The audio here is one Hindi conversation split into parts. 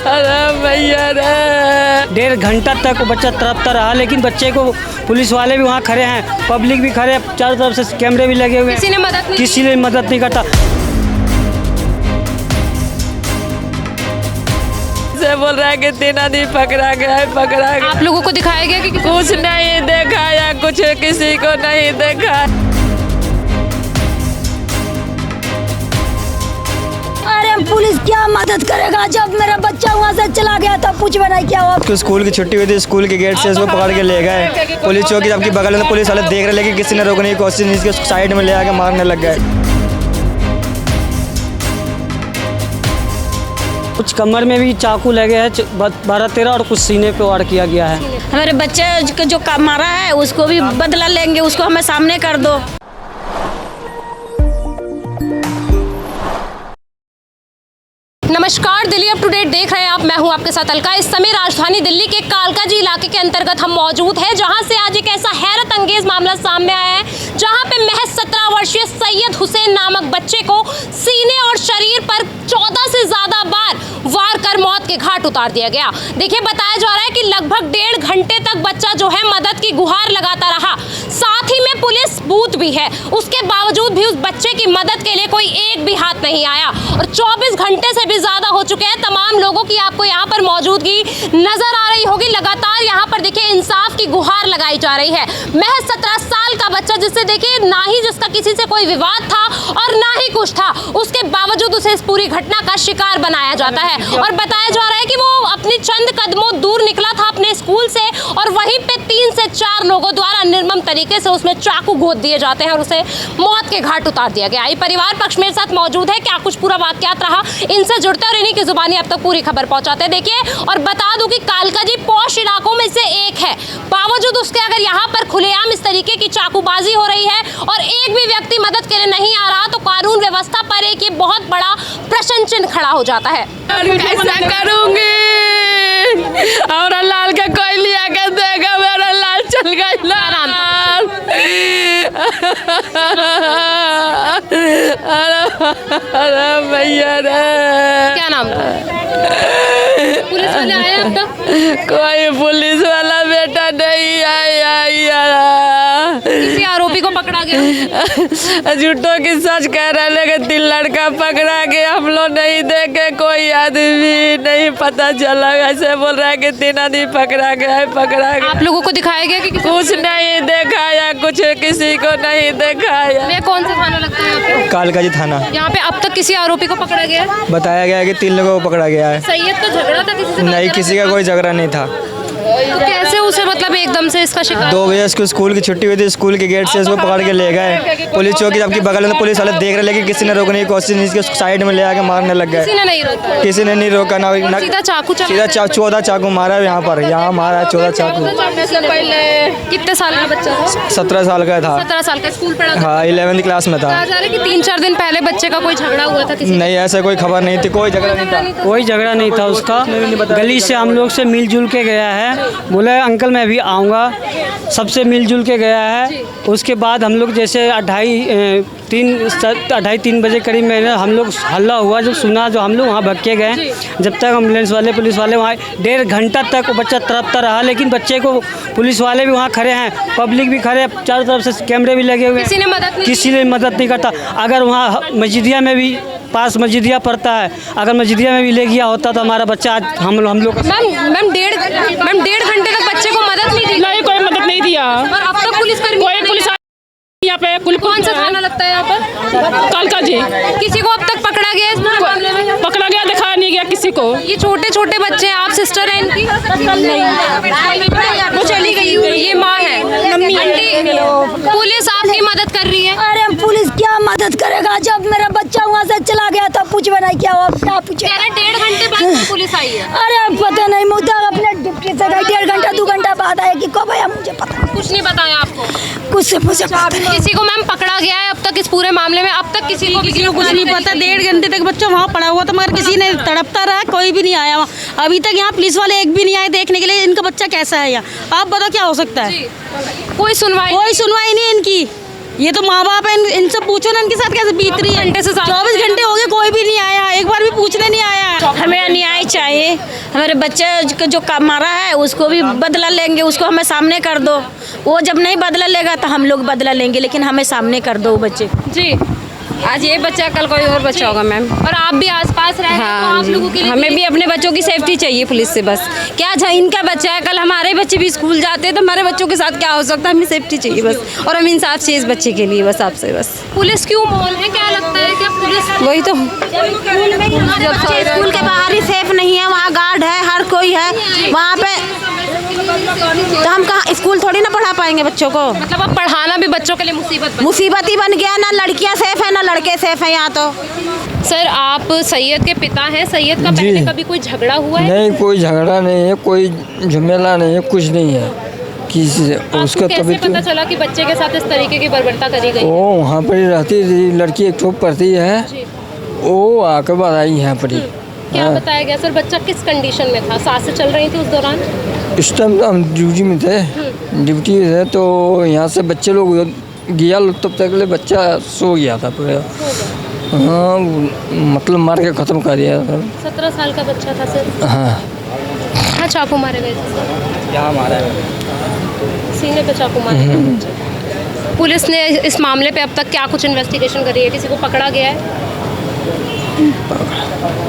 अरे भैया रे। 1.5 घंटा तक वो बच्चा तड़पता रहा, लेकिन बच्चे को पुलिस वाले भी वहाँ खड़े हैं, पब्लिक भी खड़े हैं, चारों तरफ से कैमरे भी लगे हुए हैं, किसी ने मदद नहीं करता। से बोल रहा है कि 3 आदमी पकड़ा गया है, पकड़ा गया। आप लोगों को दिखाया गया कि कुछ नहीं देखा या कुछ किसी को नहीं देखा। अरे पुलिस क्या मदद करेगा, जब मेरा बच्चा वहाँ से चला गया तो कुछ भी नहीं किया हुआ। तो स्कूल की छुट्टी हुई थी, स्कूल के गेट से उसको पकड़ के ले गए। पुलिस चौकी आपकी बगल में, पुलिस वाले देख रहे, लेकिन किसी ने रोकने की कोशिश नहीं की, साइड में ले आके मारने लग गए। कुछ कमर में भी चाकू लगे हैं 12-13 और कुछ सीने पे वार किया गया है। हमारे बच्चे को जो मारा है उसको भी बदला लेंगे, उसको हमें सामने कर दो। नमस्कार, दिल्ली अप टू डेट देख रहे हैं आप। मैं हूं आपके साथ अलका। इस समय राजधानी दिल्ली के कालकाजी इलाके के अंतर्गत हम मौजूद हैं, जहां से आज एक ऐसा हैरत अंगेज मामला सामने आया है, जहां पे महज 17 वर्षीय सैयद हुसैन नामक बच्चे को सीने और शरीर पर 14 से ज्यादा बार वार कर मौत के घाट उतार दिया गया। देखिए, बताया जा रहा है कि लगभग 1.5 घंटे तक बच्चा जो है मदद की गुहार लगाता रहा, साथ ही में पुलिस बूथ भी है, उसके बावजूद भी उस बच्चे की मदद के लिए कोई एक भी हाथ नहीं आया। और 24 घंटे से भी ज्यादा हो चुके हैं। तमाम लोगों की आपको यहाँ पर मौजूदगी नजर आ रही होगी। लगातार यहाँ पर देखिए इंसाफ की गुहार लगाई जा रही है। महज 17 साल का बच्चा, जिससे देखिए ना ही जिसका किसी से कोई विवाद था और ना ही कुछ था, उसके बावजूद उसे इस पूरी घटना का शिकार बनाया जाता है। और बताया जा रहा है कि वो अपनी चंद कदमों दूर निकला था अपने स्कूल से, और वहीं पे 3 से 4 लोगों द्वारा निर्मम तरीके से उसमें चाकू गोद दिए जाते हैं और उसे मौत के घाट उतार दिया गया। परिवार पक्ष मेरे साथ मौजूद है, क्या कुछ पूरा वाकयात रहा, इनसे जुड़ते और इन्हीं की जुबानी अब तक पूरी खबर पहुंचाते हैं। देखिए, और बता दूं कि कालकाजी पौष इलाकों में से एक है, बावजूद उसके अगर यहाँ पर खुलेआम इस तरीके की चाकूबाजी हो रही है और एक भी व्यक्ति मदद के लिए नहीं आ रहा, तो कानून व्यवस्था पर एक ये बहुत बड़ा प्रश्न चिन्ह खड़ा हो जाता है। ऐसा करूंगी और लाल का कोई लिया के देगा, मेरा लाल चल गया। अरे भैया रे। क्या नाम था? पुलिस वाले आए अब तक? कोई पुलिस वाला बेटा नहीं आया। किसी आरोपी को पकड़ा गया? झूठों की सच कह रहे, लेकिन 3 लड़का पकड़ा गया। हम लोग नहीं देखे, कोई आदमी नहीं पता चला। ऐसे बोल रहा है कि 3 आदमी पकड़ा गया है, पकड़ा गया। आप लोगों को दिखाया गया कि कुछ नहीं देखा या कुछ किसी को नहीं देखा। ये कौन सा थाना लगता है आपको? कालकाजी थाना। यहाँ पे अब तक किसी आरोपी को पकड़ा गया है? बताया गया है कि 3 लोगों को पकड़ा गया है। सैयद तो झगड़ा था किसी से? नहीं, किसी का कोई झगड़ा नहीं था। तो कैसे उसे मतलब एकदम से इसका शिकार? 2 बजे उसको स्कूल की छुट्टी हुई थी, स्कूल के गेट से उसको पकड़ के ले गए। पुलिस चौकी आपकी बगल में, पुलिस वाले देख रहे, लेकिन किसी ने रोकने की कोशिश नहीं की, साइड में ले आके मारने लग गए। किसी ने नहीं रोका? किसी ने नहीं रोका ना। सीधा चाकू सीधा 14 चाकू मारा यहाँ पर, यहाँ मारा 14 चाकू। कितने साल का बच्चा था? 17 साल का था। 17 साल का, स्कूल पढ़ा था? हाँ, 11वीं क्लास में था। कहा जा रहा है कि 3-4 दिन पहले बच्चे का कोई झगड़ा हुआ था किसी? नहीं, ऐसा कोई खबर नहीं थी, कोई झगड़ा नहीं था। कोई झगड़ा नहीं था उसका। गली से हम लोग से मिलजुल के गया है, बोले अंकल मैं भी आऊँगा, सबसे मिलजुल के गया है। उसके बाद हम लोग जैसे 2:30-3 बजे करीब में हम लोग हल्ला हुआ, जब सुना जो हम लोग वहाँ भग के गए। जब तक एम्बुलेंस वाले पुलिस वाले वहाँ 1.5 घंटा तक वो बच्चा तड़पता रहा, लेकिन बच्चे को पुलिस वाले भी वहाँ खड़े हैं, पब्लिक भी खड़े हैं, चारों तरफ से कैमरे भी लगे हुए हैं, किसी ने मदद नहीं करता। अगर वहाँ मस्जिदिया में भी, पास मस्जिदिया पड़ता है, अगर मस्जिदिया में भी ले गया होता तो हमारा बच्चा आज हम लोग। मैम 1.5 घंटे तक बच्चे को मदद नहीं दी? नहीं, कोई मदद नहीं दिया। और अब तक पुलिसकर्मी कोई पुलिस यहाँ पे कौन सा थाना लगता है यहाँ पर? कालकाजी। किसी को अब तक पकड़ा गया इस मामले में? पकड़ा गया, दिखाया नहीं गया किसी को। ये छोटे छोटे बच्चे हैं, आप सिस्टर हैं इनकी? वो चली गई। ये माँ है, आंटी। पुलिस आपकी मदद कर रही है? अरे पुलिस क्या मदद करेगा, जब मेरा बच्चा वहाँ से चला गया तो कुछ भी नहीं किया हुआ। क्या पूछे? 1.5 घंटे बाद पुलिस आई है? अरे पता नहीं, मुझे अपने ड्यूटी से गई, 1.5 घंटा 2 घंटा बाद आया कि कब आया मुझे पता। कुछ नहीं बताया आपको? कुछ से मुझे पता नहीं। किसी को मैम पकड़ा गया है अब तक इस पूरे मामले में? अब तक किसी को कुछ नहीं पता। 1.5 घंटे तक बच्चा वहाँ पड़ा हुआ था, मगर किसी ने तड़पता रहा, कोई भी नहीं आया वहाँ। अभी तक यहाँ पुलिस वाले एक भी नहीं आए देखने के लिए इनका बच्चा कैसा है यहाँ। आप बताओ क्या हो सकता है? कोई सुनवाई नहीं इनकी। ये तो माँ बाप है, इनसे पूछो ना इनके साथ कैसे बीत रही है। 24 घंटे हो गए, कोई भी नहीं आया, एक बार भी पूछने नहीं आया। हमें न्याय चाहिए। हमारे बच्चे को जो मारा है उसको भी बदला लेंगे, उसको हमें सामने कर दो। वो जब नहीं बदला लेगा तो हम लोग बदला लेंगे, लेकिन हमें सामने कर दो बच्चे। जी, आज ये बच्चा कल कोई और बच्चा होगा मैम। और आप भी आसपास रह रहे हैं, तो आप लोगों के लिए हमें भी अपने बच्चों की सेफ्टी चाहिए पुलिस से बस। क्या इनका बच्चा है, कल हमारे बच्चे भी स्कूल जाते हैं तो हमारे बच्चों के साथ क्या हो सकता है, हमें सेफ्टी चाहिए बस। और हम इंसाफ चाहिए इस बच्चे के लिए बस, आपसे बस। पुलिस क्यों मौन है, क्या लगता है क्या पुलिस वही तो स्कूल के बाहर ही सेफ नहीं है, वहाँ गार्ड है, हर कोई है वहाँ पे, तो हम कहाँ स्कूल थोड़ी ना पढ़ा पाएंगे बच्चों को। मतलब अब पढ़ाना भी बच्चों के लिए मुसीबत ही बन गया, ना लड़कियाँ सेफ है ना लड़के सेफ है यहाँ तो। सर, आप सैयद के पिता हैं, सैयद का पहले कभी कोई झगड़ा हुआ है? नहीं, कोई झगड़ा नहीं है, कोई झमेला नहीं है, कुछ नहीं है किसी से। उसका आपको कैसे पता चला कि बच्चे के साथ इस तरीके की बर्बरता करी गई? वो वहाँ पर ही रहती थी, लड़की एक ठोप पड़ती है, वो आके बताई यहाँ पर ही। क्या बताया गया सर, बच्चा किस कंडीशन में था, सांसें चल रही थी उस दौरान? इस टाइम हम ड्यूटी में थे, ड्यूटी में थे तो यहाँ से बच्चे लोग गया, तब तक ले बच्चा सो गया था पूरा। हाँ, मतलब मार के ख़त्म कर दिया था। 17 साल का बच्चा था सर। हाँ, हाँ, चाकू मारे गए थे सर। यहाँ मारा है, सीने पे चाकू मारे गए। पुलिस ने इस मामले पे अब तक क्या कुछ इन्वेस्टिगेशन करी है, किसी को पकड़ा गया है?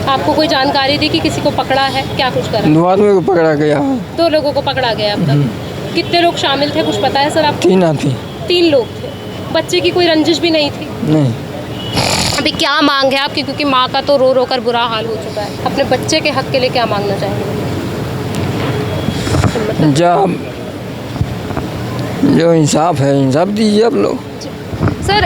आपको कोई जानकारी दी कि किसी को पकड़ा है, क्या कुछ करा? 2 आदमी को पकड़ा गया। 2 लोगों को पकड़ा गया अब तक। कितने लोग शामिल थे, कुछ पता है सर आपको? 3 आदमी। 3 लोग थे। बच्चे की कोई रंजिश भी नहीं थी? नहीं। अभी क्या मांग है आपकी, क्योंकि माँ का तो रो रो कर बुरा हाल हो चुका है, अपने बच्चे के हक के लिए क्या मांगना चाहेंगे? जो इंसाफ है, इंसाफ दीजिए आप लोग। सर,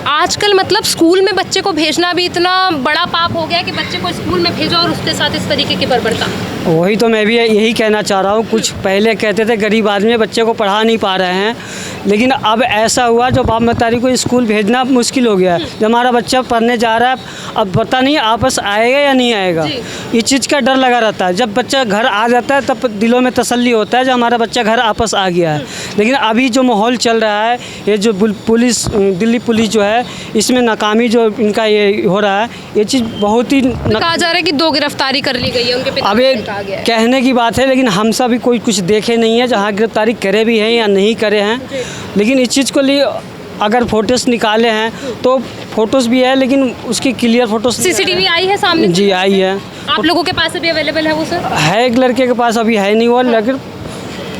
आजकल मतलब स्कूल में बच्चे को भेजना भी इतना बड़ा पाप हो गया कि बच्चे को स्कूल में भेजो और उसके साथ इस तरीके की बर्बरता। वही तो मैं भी यही कहना चाह रहा हूँ। कुछ पहले कहते थे गरीब आदमी बच्चे को पढ़ा नहीं पा रहे हैं, लेकिन अब ऐसा हुआ जो बाप मतारी को स्कूल भेजना मुश्किल हो गया है। जब हमारा बच्चा पढ़ने जा रहा है, अब पता नहीं आपस आएगा या नहीं आएगा, इस चीज़ का डर लगा रहता है। जब बच्चा घर आ जाता है तब दिलों में तसल्ली होता है जब हमारा बच्चा घर आपस आ गया है। लेकिन अभी जो माहौल चल रहा है, ये जो पुलिस, दिल्ली पुलिस जो है, इसमें नाकामी जो इनका ये हो रहा है, ये चीज़ बहुत ही कहा जा रहा है कि 2 गिरफ्तारी कर ली गई है उनके पिता। अब ये कहने की बात है, लेकिन हम सब भी कोई कुछ देखे नहीं है जहाँ गिरफ्तारी करे भी हैं या नहीं करे हैं। लेकिन इस चीज़ को लिए अगर फोटोज़ निकाले हैं तो फोटोज़ भी है, लेकिन उसकी क्लियर फोटोज़ सीसीटीवी आई है सामने? जी आई है। आप लोगों के पास भी अवेलेबल है वो सर? है, एक लड़के के पास अभी है नहीं वो, लेकिन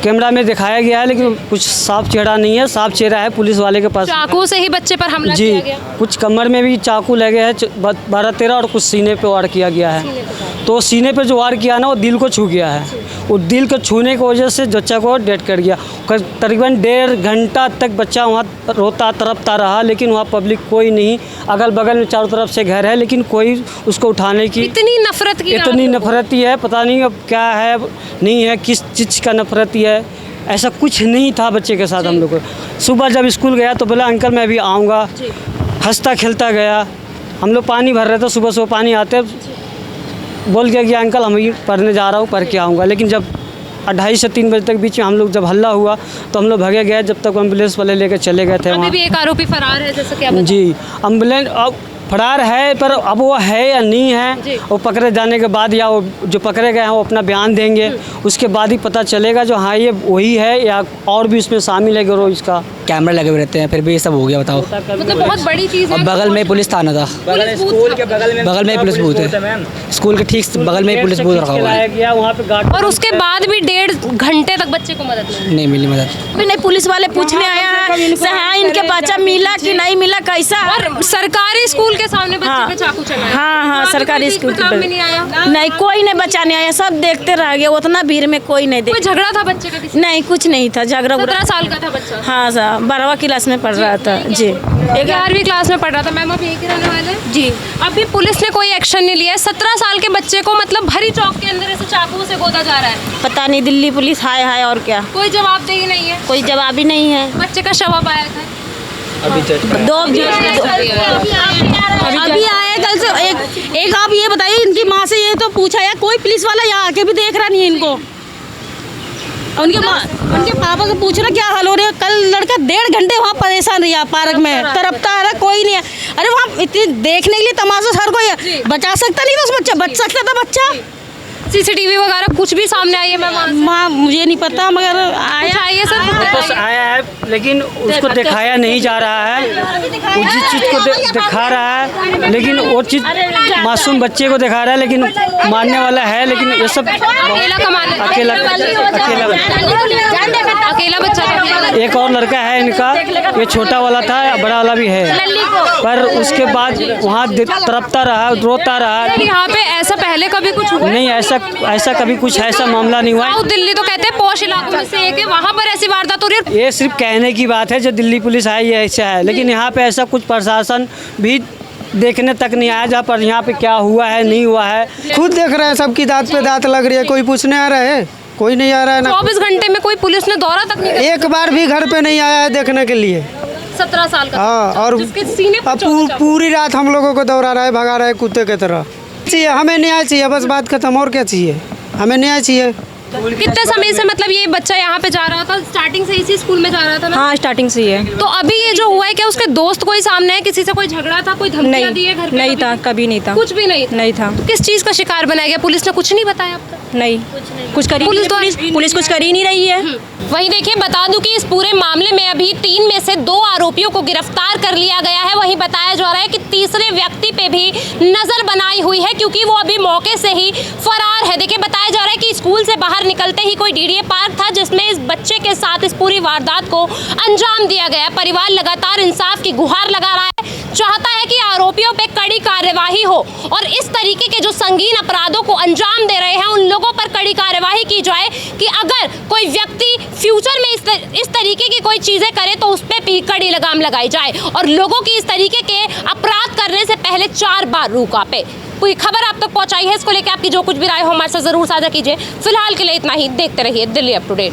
कैमरा में दिखाया गया है, लेकिन कुछ साफ चेहरा नहीं है। साफ चेहरा है पुलिस वाले के पास। चाकू से ही बच्चे पर हमला जी किया गया? कुछ कमर में भी चाकू लगे हैं 12-13 और कुछ सीने पे वार किया गया है। तो सीने पे जो वार किया ना वो दिल को छू गया है। वो दिल को छूने की वजह से बच्चा को डेथ कर गया। तकरीबन 1.5 घंटा तक बच्चा वहाँ रोता तड़पता रहा, लेकिन वहाँ पब्लिक कोई नहीं, अगल बगल में चारों तरफ से घर है, लेकिन कोई उसको उठाने की इतनी नफरत की, इतनी नफरत ही है, पता नहीं अब क्या है नहीं है, किस चीज़ का नफरत ही है। ऐसा कुछ नहीं था बच्चे के साथ। हम लोग को सुबह जब स्कूल गया तो बोला अंकल मैं भी आऊँगा, हंसता खेलता गया। हम लोग पानी भर रहे थे, सुबह सुबह पानी आते बोल गया कि अंकल हम ही पढ़ने जा रहा हूँ, पढ़ के आऊँगा। लेकिन जब 2:30 से 3 बजे तक बीच में हम लोग जब हल्ला हुआ तो हम लोग भागे गए, जब तक एम्बुलेंस वाले लेकर चले गए थे। अभी वहाँ भी एक आरोपी फरार है जैसा कि आप बता। जी, एम्बुलेंस अब फरार है, पर अब वो है या नहीं है, वो पकड़े जाने के बाद या वो जो पकड़े गए हैं वो अपना बयान देंगे, उसके बाद ही पता चलेगा जो हाँ ये वही है या और भी उसमें शामिल है गिरोह इसका। कैमरा लगे हुए रहते हैं, फिर भी ये सब हो गया, बताओ। मतलब बहुत बड़ी चीज़ है। और बगल में पुलिस थाना था, स्कूल के बगल में पुलिस बूथ है, स्कूल के ठीक बगल में पुलिस बूथ रखा हुआ है। वहाँ पे गार्ड, और उसके बाद भी 1.5 घंटे तक बच्चे को मदद नहीं मिली मदद। अभी नहीं, पुलिस वाले पूछने आया है हाँ इनके बच्चा मिला कि नहीं मिला, कैसा। और सरकारी स्कूल के सामने बच्चे पे चाकू चलाया। हाँ, सरकारी स्कूल में नहीं आया? नहीं, कोई नहीं बचाने आया, सब देखते रह गए। उतना भीड़ में कोई नहीं कोई देखा। झगड़ा था बच्चे का किसी? नहीं, कुछ नहीं था झगड़ा। 17 साल का था बच्चा। हाँ सर, 12वीं क्लास में पढ़ रहा था जी, 11वीं क्लास में पढ़ रहा था। मैम आप यही के रहने वाले हैं? जी। अभी पुलिस ने कोई एक्शन नहीं लिया। 17 साल के बच्चे को मतलब भरी चौक के अंदर ऐसे चाकू से गोदा जा रहा है। पता नहीं, दिल्ली पुलिस हाय और क्या, कोई जवाबदेही नहीं है, कोई जवाब ही नहीं है। बच्चे का शव आया था अभी आए कल से। एक आप ये बताइए, इनकी माँ से ये तो पूछा या कोई पुलिस वाला यहाँ आके भी देख रहा नहीं है इनको? उनके पापा को पूछना क्या हाल हो रहा है। कल लड़का 1.5 घंटे वहाँ परेशान रहा पार्क में, तड़पता रहा, कोई नहीं है। अरे वहाँ इतनी देखने के लिए तमाशा, हर कोई बचा सकता नहीं था उस बच्चा, बच सकता था बच्चा। सीसीटीवी वगैरह कुछ भी सामने आई है मैम? माँ मुझे नहीं पता, मगर आया है सर, बस आया है, लेकिन उसको दिखाया नहीं जा रहा है। वो जिस चीज़ को दिखा रहा है, लेकिन वो चीज़ मासूम बच्चे को दिखा रहा है, लेकिन मारने वाला है, लेकिन ये सब अकेला कमाने, अकेला बच्चा। एक और लड़का है इनका, ये छोटा वाला था, बड़ा वाला भी है, पर उसके बाद वहाँ तड़पता रहा, रोता रहा। यहाँ पे ऐसा पहले कभी कुछ हुआ नहीं, ऐसा कभी कुछ ऐसा मामला नहीं हुआ। साउथ दिल्ली तो कहते हैं पॉश इलाकों में से एक है, वहाँ पर ऐसी वारदात हो रही है। ये सिर्फ कहने की बात है, जो दिल्ली पुलिस आई है ऐसा है, लेकिन यहाँ पे ऐसा कुछ प्रशासन भी देखने तक नहीं आया, जहाँ पर यहाँ पे क्या हुआ है नहीं हुआ है। खुद देख रहे हैं, सबकी दांत पे दांत लग रही है, कोई पूछने आ रहा है? कोई नहीं आ रहा है ना। 24 घंटे में कोई पुलिस ने दौरा तक नहीं किया। एक बार भी घर पे नहीं आया है देखने के लिए। 17 साल का। हाँ, और जिसके सीने पर पूरी रात हम लोगों को दौड़ा रहा है, भगा रहा है कुत्ते की तरह। चाहिए हमें न्याय चाहिए, बस बात खत्म। और क्या चाहिए? हमें न्याय चाहिए। कितने समय से मतलब ये बच्चा यहाँ पे जा रहा था? स्टार्टिंग से इसी स्कूल में जा रहा था ना? हाँ, स्टार्टिंग से ही है। तो अभी ये जो हुआ है, क्या उसके दोस्त कोई सामने है? किसी से कोई झगड़ा था, कोई धमकियाँ दी है घर पे? नहीं था, कभी नहीं था, कुछ भी नहीं था। तो किस चीज़ का शिकार बनाया गया? पुलिस ने कुछ नहीं बताया अब तक? नहीं, कुछ करी पुलिस कुछ कर ही नहीं रही है। वहीं देखिए, बता दूं कि इस पूरे मामले में अभी 3 में से 2 आरोपियों को गिरफ्तार कर लिया गया है। वहीं बताया जा रहा है कि तीसरे व्यक्ति पे भी नजर बनाई हुई है, क्योंकि वो अभी मौके से ही फरार है। देखिए, बताया जा रहा है कि स्कूल से बाहर निकलते ही कोई डीडीए पार्क था, जिसमें इस बच्चे के साथ इस पूरी वारदात को अंजाम दिया गया। परिवार लगातार इंसाफ की गुहार लगा रहा है, चाहता है कि आरोपियों पे कड़ी कार्यवाही हो और इस तरीके के जो संगीन अपराधों को अंजाम दे रहे हैं उन लोगों पर कड़ी कार्यवाही की जाए, कि अगर कोई व्यक्ति फ्यूचर में इस तरीके की कोई चीज़ें करे तो उस पर भी कड़ी लगाम लगाई जाए और लोगों की इस तरीके के अपराध करने से पहले 4 बार रूह कांपे। कोई खबर आप तक पहुंचाई है, इसको लेकर आपकी जो कुछ भी राय हो हमारे साथ ज़रूर साझा कीजिए। फिलहाल के लिए इतना ही। देखते रहिए दिल्ली अप टू डेट।